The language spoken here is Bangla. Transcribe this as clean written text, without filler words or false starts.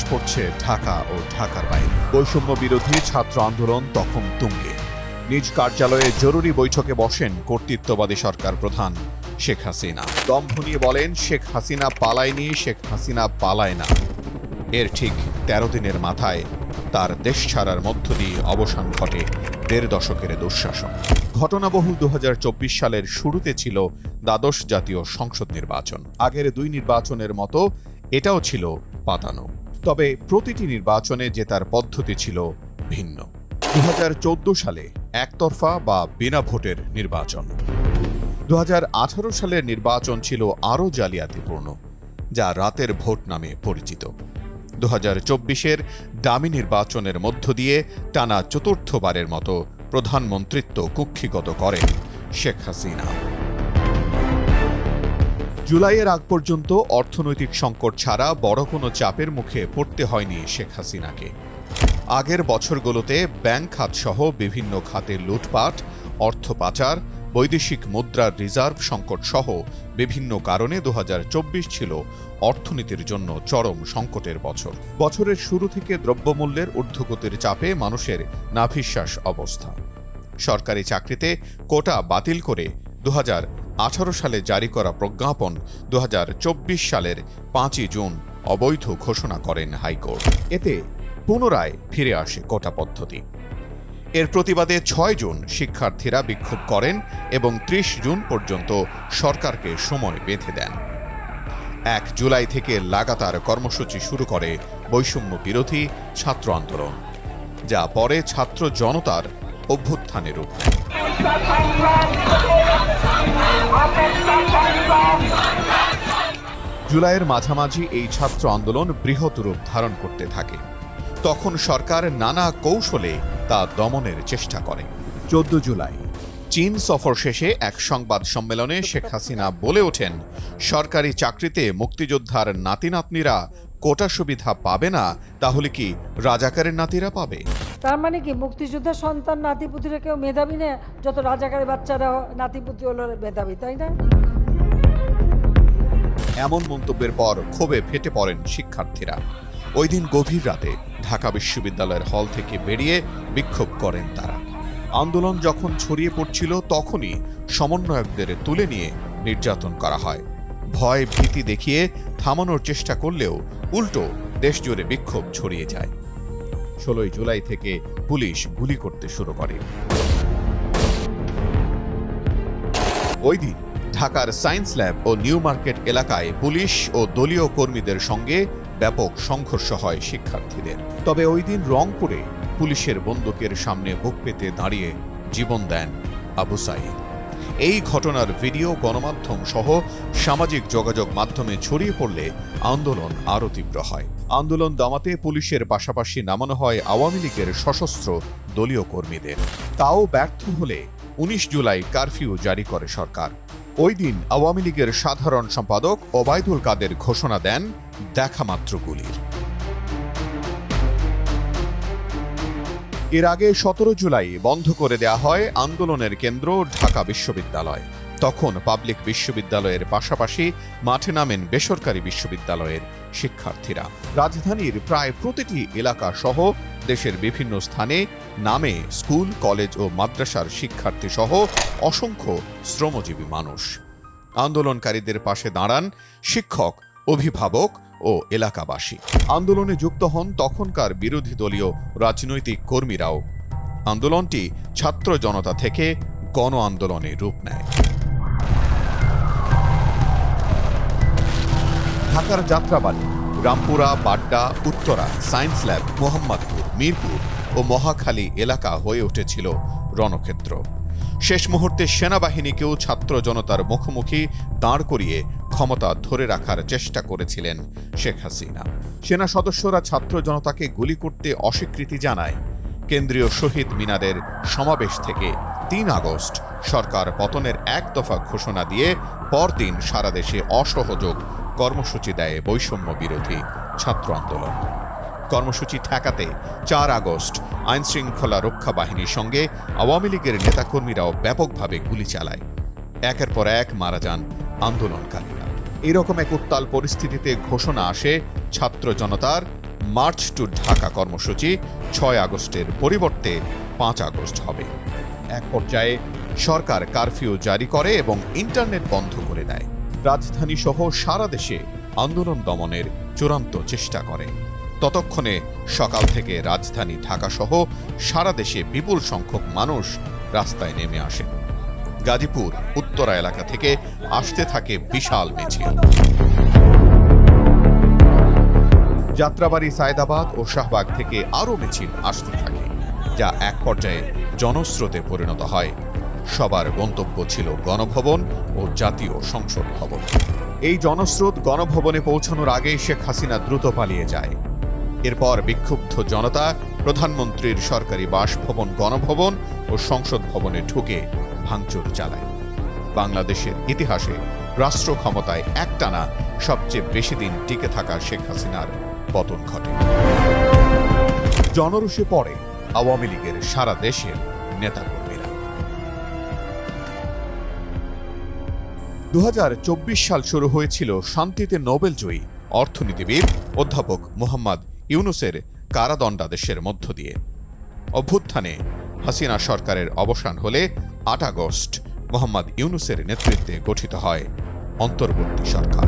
পড়ছে ঢাকা ও ঢাকার বাইরে। বৈষম্য বিরোধী ছাত্র আন্দোলন তখন তুঙ্গে। নিজ কার্যালয়ে জরুরি বৈঠকে বসেন কর্তৃত্ববাদী সরকার প্রধান শেখ হাসিনা। দম্ভ নিয়ে বলেন, শেখ হাসিনা পালায়নি, শেখ হাসিনা পালায় না। এর ঠিক ১৩ দিনের মাথায় তার দেশ ছাড়ার মধ্য দিয়ে অবসান ঘটে ১.৫ দশকের দুঃশাসন। ঘটনাবহুল ২০২৪ সালের শুরুতে ছিল দ্বাদশ জাতীয় সংসদ নির্বাচন। আগের ২ নির্বাচনের মতো এটাও ছিল পাতানো, তবে প্রতিটি নির্বাচনে জেতার পদ্ধতি ছিল ভিন্ন। ২০১৪ সালে একতরফা বা বিনা ভোটের নির্বাচন। ২০১৮ সালের নির্বাচন ছিল আরও জালিয়াতিপূর্ণ, যা রাতের ভোট নামে পরিচিত। ২০২৪-এর ডামি নির্বাচনের মধ্য দিয়ে টানা চতুর্থবারের মতো প্রধানমন্ত্রিত্ব কুক্ষিগত করেন শেখ হাসিনা। জুলাইয়ের আগ পর্যন্ত অর্থনৈতিক সংকট ছাড়া বড় কোনো চাপের মুখে পড়তে হয়নি শেখ হাসিনাকে। আগের বছরগুলোতে ব্যাংক খাতসহ বিভিন্ন খাতে লুটপাট, অর্থ পাচার, বৈদেশিক মুদ্রার রিজার্ভ সংকট সহ বিভিন্ন কারণে ২০২৪ ছিল অর্থনীতির জন্য চরম সংকটের বছর। বছরের শুরু থেকে দ্রব্যমূল্যের ঊর্ধ্বগতির চাপে মানুষের নাভিশ্বাস অবস্থা। সরকারি চাকরিতে কোটা বাতিল করে ২০১৮ সালে জারি করা প্রজ্ঞাপন ২০২৪ সালের ৫ই জুন অবৈধ ঘোষণা করেন হাইকোর্ট। এতে পুনরায় ফিরে আসে কোটা পদ্ধতি। এর প্রতিবাদে ৬ জুন শিক্ষার্থীরা বিক্ষোভ করেন এবং ৩০ জুন পর্যন্ত সরকারকে সময় বেঁধে দেন। ১ জুলাই থেকে লাগাতার কর্মসূচি শুরু করে বৈষম্য বিরোধী ছাত্র আন্দোলন, যা পরে ছাত্র জনতার অভ্যুত্থানে রূপ নেয়। জুলাইয়ের মাঝামাঝি এই ছাত্র আন্দোলন বৃহৎ রূপ ধারণ করতে থাকে। তখন সরকার নানা কৌশলে তা দমনের চেষ্টা করে। ১৪ জুলাই চীন সফর শেষে এক সংবাদ সম্মেলনে শেখ হাসিনা বলে ওঠেন, সরকারি চাকরিতে মুক্তিযোদ্ধার নাতি নাতনিরা কোটা সুবিধা পাবে না, তাহলে কি রাজাকারের নাতিরা পাবে? তার মানে কি মুক্তিযোদ্ধার সন্তান নাতিপুতিরা কেউ মেধাবী না, যত রাজাকারের বাচ্চারা নাতিপুতি হলো মেধাবী, তাই না? এমন মন্তব্যের পর ক্ষোভে ফেটে পড়েন শিক্ষার্থীরা। ওই দিন গভীর রাতে ঢাকা বিশ্ববিদ্যালয়ের হল থেকে বেরিয়ে বিক্ষোভ করেন তারা। আন্দোলন যখন ছড়িয়ে পড়ছিল তখনই সমন্বয়কদের তুলে নিয়ে নির্যাতন করা হয়। ভয় ভীতি দেখিয়ে থামানোর চেষ্টা করলেও উল্টো দেশজুড়ে বিক্ষোভ ছড়িয়ে যায়। ১৬ জুলাই থেকে পুলিশ গুলি করতে শুরু করে। ওই দিন ঢাকার সায়েন্স ল্যাব ও নিউ মার্কেট এলাকায় পুলিশ ও দলীয় কর্মীদের সঙ্গে ব্যাপক সংঘর্ষ হয় শিক্ষার্থীদের। তবে ওই দিন রংপুরে পুলিশের বন্দুকের সামনে বুক পেতে দাঁড়িয়ে জীবন দেন আবু সাঈদ। এই ঘটনার ভিডিও গণমাধ্যম সহ সামাজিক যোগাযোগ মাধ্যমে ছড়িয়ে পড়লে আন্দোলন আরও তীব্র হয়। আন্দোলন দমাতে পুলিশের পাশাপাশি নামানো হয় আওয়ামী লীগের সশস্ত্র দলীয় কর্মীদের। তাও ব্যর্থ হলে ১৯ জুলাই কারফিউ জারি করে সরকার। ওই দিন আওয়ামী লীগের সাধারণ সম্পাদক ওবায়দুল কাদের ঘোষণা দেন দেখামাত্র গুলির। এর আগে ১৭ জুলাই বন্ধ করে দেয়া হয় আন্দোলনের কেন্দ্র ঢাকা বিশ্ববিদ্যালয়। তখন পাবলিক বিশ্ববিদ্যালয়ের পাশাপাশি মাঠে নামেন বেসরকারি বিশ্ববিদ্যালয়ের শিক্ষার্থীরা। রাজধানীর প্রায় প্রতিটি এলাকা সহ দেশের বিভিন্ন স্থানে নামে স্কুল, কলেজ ও মাদ্রাসার শিক্ষার্থী সহ অসংখ্য শ্রমজীবী মানুষ। আন্দোলনকারীদের পাশে দাঁড়ান শিক্ষক, অভিভাবক ও এলাকাবাসী। আন্দোলনে যুক্ত হন তখনকার বিরোধী দলীয় রাজনৈতিক কর্মীরাও। আন্দোলনটি ছাত্র জনতা থেকে গণ আন্দোলনে রূপ নেয়। ঢাকার যাত্রাবাড়ি, রামপুরা, বাড্ডা, উত্তরা, সায়েন্স ল্যাব, মোহাম্মদপুর, মিরপুর ও মহাখালী এলাকা হয়ে উঠেছিল রণক্ষেত্র। শেষ মুহূর্তে সেনাবাহিনীকেও ছাত্র জনতার মুখোমুখি দাঁড় করিয়ে ক্ষমতা ধরে রাখার চেষ্টা করেছিলেন শেখ হাসিনা। সেনা সদস্যরা ছাত্র জনতাকে গুলি করতে অস্বীকৃতি জানায়। কেন্দ্রীয় শহীদ মিনারের সমাবেশ থেকে ৩ আগস্ট সরকার পতনের এক দফা ঘোষণা দিয়ে পরদিন সারা দেশে অসহযোগ কর্মসূচি দেয় বৈষম্য বিরোধী ছাত্র আন্দোলন। কর্মসূচি ঠেকাতে ৪ আগস্ট আইনশৃঙ্খলা রক্ষা বাহিনীর সঙ্গে আওয়ামী লীগের নেতাকর্মীরাও ব্যাপকভাবে গুলি চালায়। একের পর এক মারা যান আন্দোলনকারীরা। এরকম এক উত্তাল পরিস্থিতিতে ঘোষণা আসে ছাত্র জনতার মার্চ টু ঢাকা কর্মসূচি ৬ আগস্টের পরিবর্তে ৫ আগস্ট হবে। এক পর্যায়ে সরকার কারফিউ জারি করে এবং ইন্টারনেট বন্ধ করে দেয়। রাজধানী সহ সারা দেশে আন্দোলন দমনের চূড়ান্ত চেষ্টা করে। ততক্ষণে সকাল থেকে রাজধানী ঢাকা সহ সারা দেশে বিপুল সংখ্যক মানুষ রাস্তায় নেমে আসেন। গাজীপুর উত্তরা এলাকা থেকে আসতে থাকে বিশাল মিছিল। যাত্রাবাড়ি, সায়েদাবাদ ও শাহবাগ থেকে আরও মিছিল আসতে থাকে, যা এক পর্যায়ে জনস্রোতে পরিণত হয়। সবার গন্তব্য ছিল গণভবন ও জাতীয় সংসদ ভবন। এই জনস্রোত গণভবনে পৌঁছানোর আগেই শেখ হাসিনা দ্রুত পালিয়ে যায়। এরপর বিক্ষুব্ধ জনতা প্রধানমন্ত্রীর সরকারি বাসভবন, গণভবন ও সংসদ ভবনে ঢুকে ভাঙচুর চালায়। বাংলাদেশের ইতিহাসে রাষ্ট্র ক্ষমতায় একটানা সবচেয়ে বেশি দিন টিকে থাকা শেখ হাসিনার পতন ঘটে। জনরোষে পড়ে আওয়ামী লীগের সারা দেশের নেতাকর্মীরা। ২০২৪ সাল শুরু হয়েছিল শান্তিতে নোবেলজয়ী অর্থনীতিবিদ অধ্যাপক মোহাম্মদ ইউনূসের কারাদণ্ডাদেশের মধ্য দিয়ে। অভ্যুত্থানে হাসিনা সরকারের অবসান হলে ৮ আগস্ট মোহাম্মদ ইউনূসের নেতৃত্বে গঠিত হয় অন্তর্বর্তী সরকার।